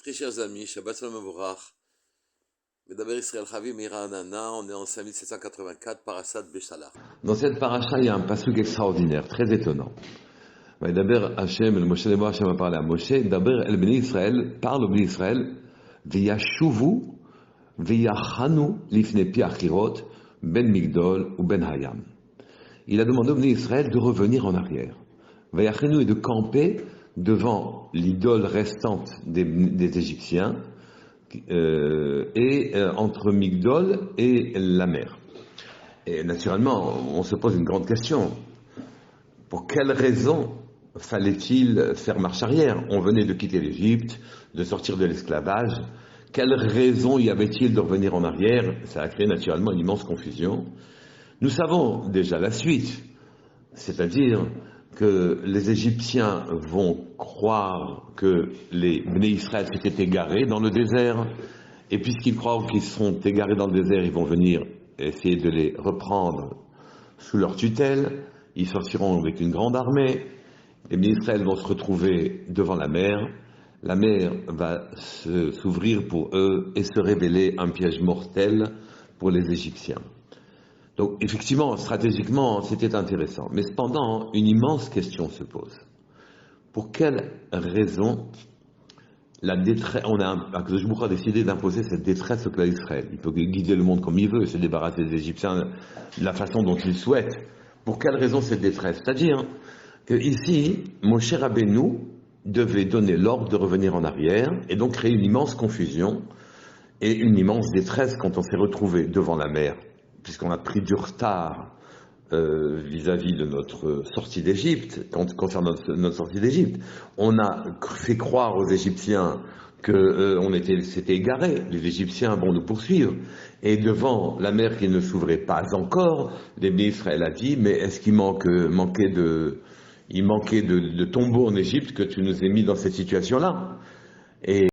Très chers amis, Shabbat Shalom Mevorach, Medaber Israël Chavi Meira Anana, on est en 5784, Parashat Beshalach. Dans cette paracha, il y a un pasuk extraordinaire, très étonnant. Medaber Hashem, el Moshe Lebo Hashem a parlé à Moshe, Medaber el Bnei Israël, parle au Bnei Israël, V'yashuvu, v'yachanu lifnei pi achirot, ben Migdol ou ben Hayam. Il a demandé au Bnei Israël de revenir en arrière. V'yachanu et de camper devant l'idole restante des Égyptiens, entre Migdol et la mer. Et naturellement, on se pose une grande question. Pour quelle raison fallait-il faire marche arrière? On venait de quitter l'Égypte, de sortir de l'esclavage. Quelle raison y avait-il de revenir en arrière? Ça a créé naturellement une immense confusion. Nous savons déjà la suite, c'est-à-dire que les Égyptiens vont croire que les Bnei Israël s'étaient égarés dans le désert, et puisqu'ils croient qu'ils sont égarés dans le désert, ils vont venir essayer de les reprendre sous leur tutelle. Ils sortiront avec une grande armée. Les Bnei Israël vont se retrouver devant la mer va s'ouvrir pour eux et se révéler un piège mortel pour les Égyptiens. Donc effectivement, stratégiquement, c'était intéressant. Mais cependant, une immense question se pose. Pour quelle raison Akadosh Baruch Hu a décidé d'imposer cette détresse au peuple d'Israël? Il peut guider le monde comme il veut, se débarrasser des Égyptiens de la façon dont il souhaite. Pour quelle raison cette détresse? C'est-à-dire que ici, Moshe Rabbeinu devait donner l'ordre de revenir en arrière et donc créer une immense confusion et une immense détresse quand on s'est retrouvé devant la mer, puisqu'on a pris du retard vis-à-vis de notre sortie d'Égypte, concernant notre sortie d'Égypte. On a fait croire aux Égyptiens que s'était égaré. Les Égyptiens vont nous poursuivre. Et devant la mer qui ne s'ouvrait pas encore, les Bnei Israël a dit, mais est-ce qu'il manquait de tombeaux en Égypte que tu nous aies mis dans cette situation-là? Et